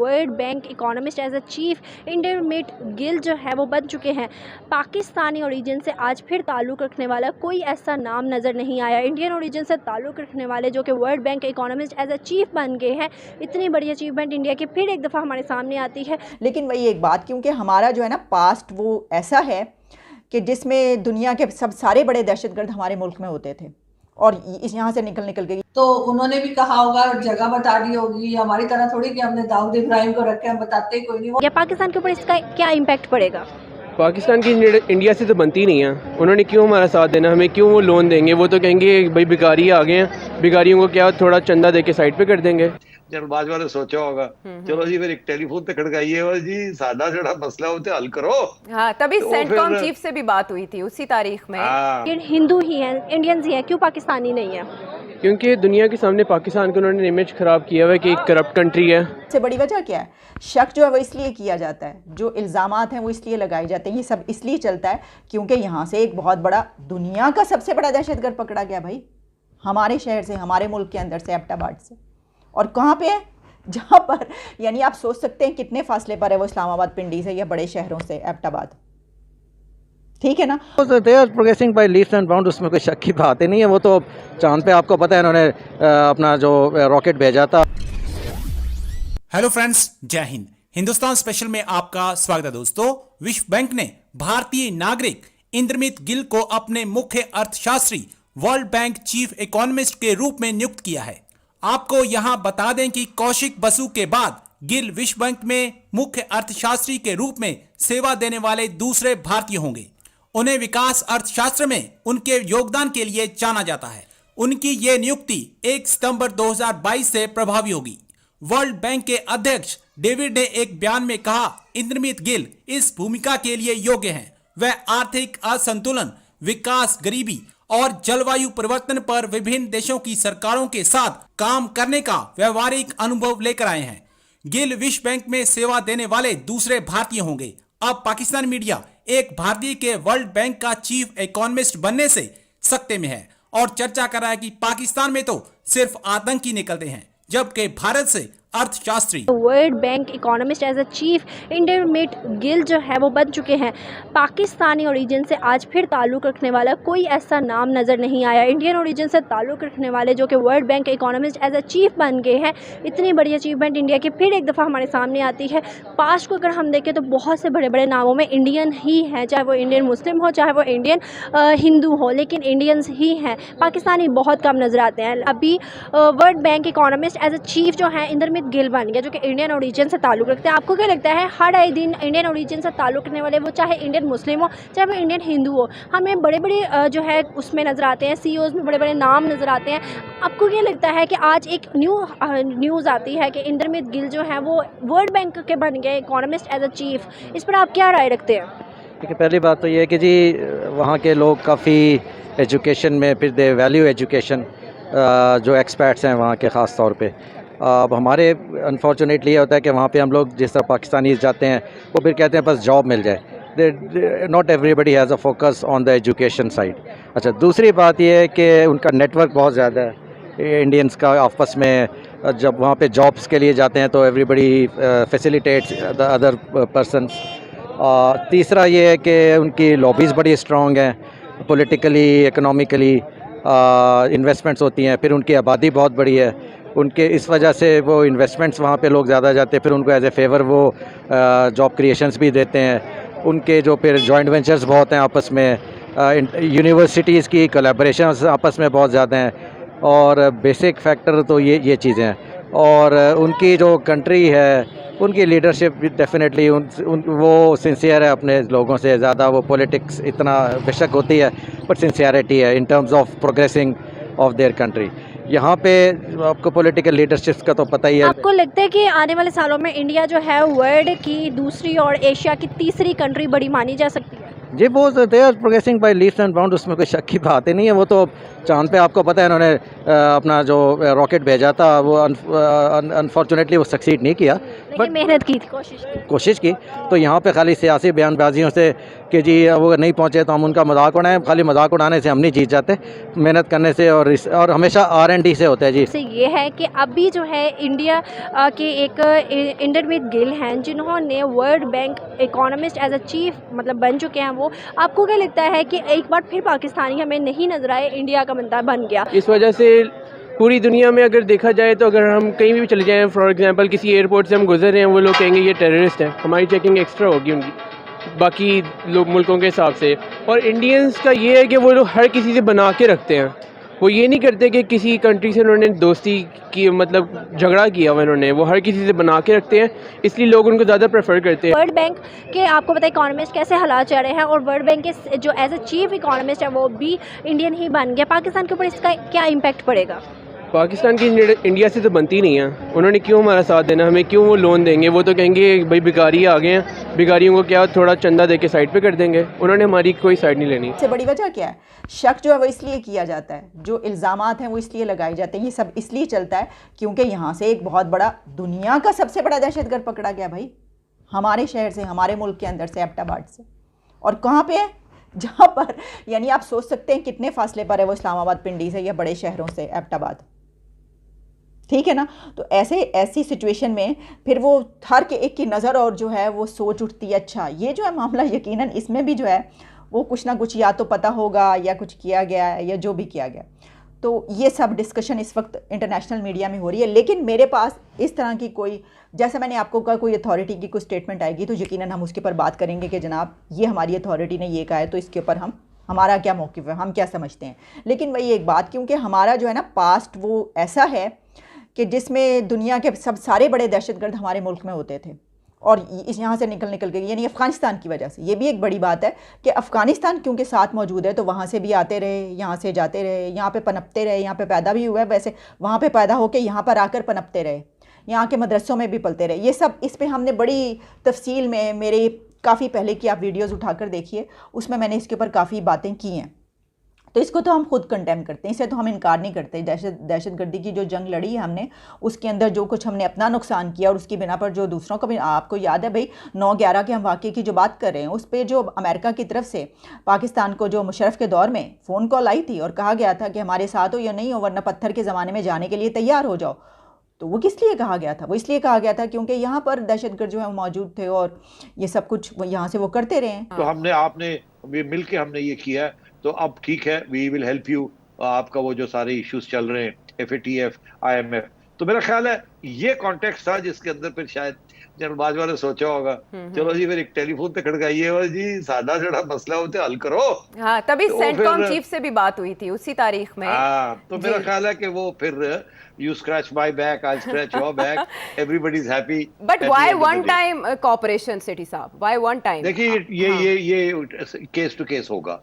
World Bank economist as a chief Indermit Gill जो है वो बन चुके हैं। पाकिस्तानी ओरिजिन से आज फिर ताल्लुक़ रखने वाला कोई ऐसा नाम नज़र नहीं आया। इंडियन ओरिजिन से ताल्लुक़ रखने वाले जो कि World Bank economist as a chief बन गए हैं, इतनी बड़ी अचीवमेंट इंडिया की फिर एक दफ़ा हमारे सामने आती है। लेकिन वही एक बात, क्योंकि हमारा जो है ना पास्ट वो ऐसा है कि जिसमें दुनिया के सब सारे बड़े दहशतगर्द हमारे मुल्क में होते थे और इस यहाँ से निकल गई। तो उन्होंने भी कहा होगा और जगह बता दी होगी, हमारी तरह थोड़ी कि हमने दाऊद इब्राहिम को रखे, हम बताते ही कोई नहीं। या पाकिस्तान के ऊपर इसका क्या इम्पैक्ट पड़ेगा? पाकिस्तान की इंडिया से तो बनती नहीं है, उन्होंने क्यों हमारा साथ देना, हमें क्यों वो लोन देंगे? वो तो कहेंगे भाई भिखारी आ गए हैं, भिखारियों को क्या थोड़ा चंदा दे के साइड पे कर देंगे। जल्दबाज वाले सोचा होगा चलो जी फिर एक टेलीफोन पे खड़काइए और जी सादा जड़ा मसला होते हल करो। हाँ, तभी तो सेंटकॉम चीफ से भी बात हुई थी उसी तारीख में। हिंदू ही हैं, इंडियंस ही हैं, क्यों पाकिस्तानी नहीं है? क्योंकि दुनिया के सामने पाकिस्तान को उन्होंने इमेज खराब किया हुआ है कि एक करप्ट कंट्री है। सबसे बड़ी वजह क्या है? शक जो है वो इसलिए किया जाता है, जो इल्ज़ामात हैं वो इसलिए लगाए जाते हैं, ये सब इसलिए चलता है क्योंकि यहाँ से एक बहुत बड़ा दुनिया का सबसे बड़ा दहशतगर्द पकड़ा गया भाई, हमारे शहर से, हमारे मुल्क के अंदर से, एबटाबाद से। और कहाँ पे है? जहाँ पर यानी आप सोच सकते हैं कितने फासले पर है वो इस्लामाबाद पिंडी से या बड़े शहरों से एबटाबाद, ठीक है ना? They are progressing by leaps and bound, उसमें कोई शक की बात ही नहीं है। वो तो चांद पे आपको पता है इन्होंने अपना जो रॉकेट भेजा था। हेलो फ्रेंड्स, जय हिंद। हिंदुस्तान स्पेशल में आपका स्वागत है दोस्तों। विश्व बैंक ने भारतीय नागरिक इंद्रमित गिल को अपने मुख्य अर्थशास्त्री, वर्ल्ड बैंक चीफ इकोनॉमिस्ट के रूप में नियुक्त किया है। आपको यहां बता दें कि कौशिक बसु के बाद गिल विश्व बैंक में मुख्य अर्थशास्त्री के रूप में सेवा देने वाले दूसरे भारतीय होंगे। उन्हें विकास अर्थशास्त्र में उनके योगदान के लिए जाना जाता है। उनकी ये नियुक्ति 1 सितंबर 2022 से प्रभावी होगी। वर्ल्ड बैंक के अध्यक्ष डेविड ने एक बयान में कहा, इंद्रमित गिल इस भूमिका के लिए योग्य हैं। वह आर्थिक असंतुलन, विकास, गरीबी और जलवायु परिवर्तन पर विभिन्न देशों की सरकारों के साथ काम करने का व्यवहारिक अनुभव लेकर आए हैं। गिल विश्व बैंक में सेवा देने वाले दूसरे भारतीय होंगे। अब पाकिस्तान मीडिया एक भारतीय के वर्ल्ड बैंक का चीफ इकोनॉमिस्ट बनने से सकते में है और चर्चा कर रहा है कि पाकिस्तान में तो सिर्फ आतंकी निकलते हैं, जबकि भारत से अर्थशास्त्री। World Bank economist as a chief Indermit Gill जो है वो बन चुके हैं। पाकिस्तानी ओरिजिन से आज फिर ताल्लुक़ रखने वाला कोई ऐसा नाम नज़र नहीं आया। इंडियन ओरिजिन से ताल्लुक़ रखने वाले जो कि World Bank economist as a chief बन गए हैं, इतनी बड़ी अचीवमेंट इंडिया की फिर एक दफ़ा हमारे सामने आती है। पास्ट को अगर हम देखें तो बहुत से बड़े बड़े नामों में इंडियन ही हैं, चाहे वो इंडियन मुस्लिम हो, चाहे वो इंडियन हिंदू हो, लेकिन इंडियंस ही हैं। पाकिस्तानी बहुत कम नज़र आते हैं। अभी World Bank economist as a chief जो है इंद्रमित गिल बन गया, जो कि इंडियन ओरिजिन से ताल्लुक़ रखते हैं। आपको क्या लगता है, हर आए दिन इंडियन ओरिजिन से ताल्लुक़ रखने वाले, वो चाहे इंडियन मुस्लिम हो, चाहे वो इंडियन हिंदू हो, हमें बड़े बड़े जो है उसमें नज़र आते हैं, सीईओज़ में बड़े बड़े नाम नज़र आते हैं। आपको क्या लगता है कि आज एक न्यूज़ आती है कि इंद्रमित गिल जो है वो वर्ल्ड बैंक के बन गए इकोनॉमिस्ट एज अ चीफ, इस पर आप क्या राय रखते हैं? देखिए, पहली बात तो ये है कि जी वहाँ के लोग काफ़ी एजुकेशन में, फिर दे वैल्यू एजुकेशन, जो एक्सपर्ट्स हैं वहाँ के ख़ास तौर पे। अब हमारे अनफॉर्चुनेटली ये होता है कि वहाँ पे हम लोग जिस तरह पाकिस्तानी जाते हैं वो फिर कहते हैं बस जॉब मिल जाए। Not everybody has a focus on the education side. अच्छा, दूसरी बात ये है कि उनका नेटवर्क बहुत ज़्यादा है इंडियंस का आपस में। जब वहाँ पे जॉब्स के लिए जाते हैं तो everybody facilitates the other person. तीसरा ये है कि उनकी लॉबीज़ बड़ी स्ट्रॉन्ग हैं, पॉलिटिकली, इकोनॉमिकली इन्वेस्टमेंट्स होती हैं। फिर उनकी आबादी बहुत बड़ी है, उनके इस वजह से वो इन्वेस्टमेंट्स वहाँ पे लोग ज़्यादा जाते हैं। फिर उनको एज ए फेवर वो जॉब क्रिएशंस भी देते हैं। उनके जो फिर जॉइंट वेंचर्स बहुत हैं आपस में, यूनिवर्सिटीज़ की कोलैबोरेशंस आपस में बहुत ज़्यादा हैं। और बेसिक फैक्टर तो ये चीज़ें हैं। और उनकी जो कंट्री है, उनकी लीडरशिप डेफिनेटली वो सिंसियर है अपने लोगों से ज़्यादा। वो पॉलिटिक्स इतना बेशक होती है बट सिंसियरिटी है in terms of progressing of their country. यहाँ पे आपको पॉलिटिकल लीडरशिप का तो पता ही है। आपको लगता है कि आने वाले सालों में इंडिया जो है वर्ल्ड की दूसरी और एशिया की तीसरी कंट्री बड़ी मानी जा सकती है? जी वो they are progressing by leaps and bound, उसमें कोई शक की बात ही नहीं है। वो तो चांद पे आपको पता है इन्होंने अपना जो रॉकेट भेजा था वो अनफॉर्चुनेटली वो सक्सीड नहीं किया, लेकिन मेहनत की थी, कोशिश की। तो यहाँ पे खाली सियासी बयानबाजियों से कि जी वो नहीं पहुँचे तो हम उनका मजाक उड़ाएं, खाली मजाक उड़ाने से हम नहीं जीत जाते, मेहनत करने से और हमेशा R&D से होता है जी। से ये है कि अभी जो है इंडिया के एक इंटरमीत गिल हैं जिन्होंने World Bank economist as a chief मतलब बन चुके हैं। वो आपको क्या लगता है कि एक बार फिर पाकिस्तानी हमें नहीं नजर आए, इंडिया का बंदा बन गया? इस वजह से पूरी दुनिया में अगर देखा जाए तो अगर हम कहीं भी चले जाएं, फॉर एग्जांपल किसी एयरपोर्ट से हम गुजर रहे हैं, वो लोग कहेंगे ये टेररिस्ट है, हमारी चेकिंग एक्स्ट्रा होगी उनकी बाकी लोग मुल्कों के हिसाब से। और इंडियंस का ये है कि वो लोग हर किसी से बना के रखते हैं, वो ये नहीं करते कि किसी कंट्री से उन्होंने दोस्ती की मतलब झगड़ा किया हुआ उन्होंने, वो हर किसी से बना के रखते हैं, इसलिए लोग उनको ज़्यादा प्रेफर करते हैं। वर्ल्ड बैंक के आपको पता है इकोनॉमिस्ट कैसे हालात चल रहे हैं और वर्ल्ड बैंक के जो एज अ चीफ इकोनॉमिस्ट है वो भी इंडियन ही बन गया। पाकिस्तान के ऊपर इसका क्या इम्पैक्ट पड़ेगा? पाकिस्तान की इंडिया से तो बनती नहीं है, उन्होंने क्यों हमारा साथ देना, हमें क्यों वो लोन देंगे? वो तो कहेंगे भाई भिखारी आ गए हैं, भिखारियों को क्या थोड़ा चंदा दे के साइड पे कर देंगे, उन्होंने हमारी कोई साइड नहीं लेनी। सबसे बड़ी वजह क्या है? शक जो है वो इसलिए किया जाता है, जो इल्ज़ामात हैं वो इसलिए लगाए जाते हैं, ये सब इसलिए चलता है क्योंकि यहाँ से एक बहुत बड़ा दुनिया का सबसे बड़ा दहशतगर्द पकड़ा गया भाई, हमारे शहर से, हमारे मुल्क के अंदर से, एबटाबाद से। और कहाँ पे है? जहाँ पर यानी आप सोच सकते हैं कितने फासले पर है वो इस्लामाबाद पिंडी से या बड़े शहरों से एबटाबाद, ठीक है ना। तो ऐसी सिचुएशन में फिर वो हर के एक की नज़र और जो है वो सोच उठती है, अच्छा ये जो है मामला यकीनन इसमें भी जो है वो कुछ ना कुछ या तो पता होगा या कुछ किया गया है या जो भी किया गया। तो ये सब डिस्कशन इस वक्त इंटरनेशनल मीडिया में हो रही है, लेकिन मेरे पास इस तरह की कोई, जैसे मैंने आपको कहा, कोई अथॉरिटी की कोई स्टेटमेंट आएगी तो यकीनन हम उसके ऊपर बात करेंगे कि जनाब ये हमारी अथॉरिटी ने ये कहा है तो इसके ऊपर हमारा क्या मौक़िफ़ है, हम क्या समझते हैं। लेकिन वही एक बात, क्योंकि हमारा जो है ना पास्ट वो ऐसा है कि जिसमें दुनिया के सारे बड़े दहशतगर्द हमारे मुल्क में होते थे और इस यहाँ से निकल के यानी अफ़गानिस्तान की वजह से। ये भी एक बड़ी बात है कि अफ़गानिस्तान क्योंकि साथ मौजूद है तो वहाँ से भी आते रहे, यहाँ से जाते रहे, यहाँ पे पनपते रहे, यहाँ पे पैदा भी हुआ है, वैसे वहाँ पे पैदा होकर यहाँ पर आकर पनपते रहे, यहाँ के मदरसों में भी पलते रहे। ये सब इस पर हमने बड़ी तफसील में मेरे काफ़ी पहले की आप वीडियोज़ उठाकर देखिए, उसमें मैंने इसके ऊपर काफ़ी बातें की हैं। तो इसको तो हम खुद कंडेम करते हैं, इसे तो हम इनकार नहीं करते। दहशतगर्दी की जो जंग लड़ी है हमने, उसके अंदर जो कुछ हमने अपना नुकसान किया और उसकी बिना पर जो दूसरों को भी, आपको याद है भाई 9/11 के हम वाक़े की जो बात कर रहे हैं, उस पर जो अमेरिका की तरफ से पाकिस्तान को जो मुशर्रफ के दौर में फ़ोन कॉल आई थी और कहा गया था कि हमारे साथ हो या नहीं हो, वरना पत्थर के ज़माने में जाने के लिए तैयार हो जाओ। तो वो किस लिए कहा गया था? वो इसलिए कहा गया था क्योंकि यहाँ पर दहशतगर्द जो है मौजूद थे और ये सब कुछ यहाँ से वो करते रहे। तो आपने मिल के हमने ये किया, तो अब ठीक है, वी विल हेल्प यू। आपका वो जो सारे इश्यूज चल रहे हैं FATF, IMF, तो मेरा ख्याल है ये कॉन्टेक्स्ट था जिसके अंदर फिर शायद जनरल बाजवा ने सोचा होगा चलो जी फिर एक टेलीफोन पे खड़काइए और जी सादा जड़ा मसला होते हल करो। हाँ, तभी तो सेंटकॉम चीफ से भी बात हुई थी उसी तारीख में। तो मेरा ख्याल है कि वो फिर you scratch my back, I'll scratch your back, everybody's happy. But why one time cooperation, सेठी साहब? Why one time? देखिए ये केस टू केस होगा।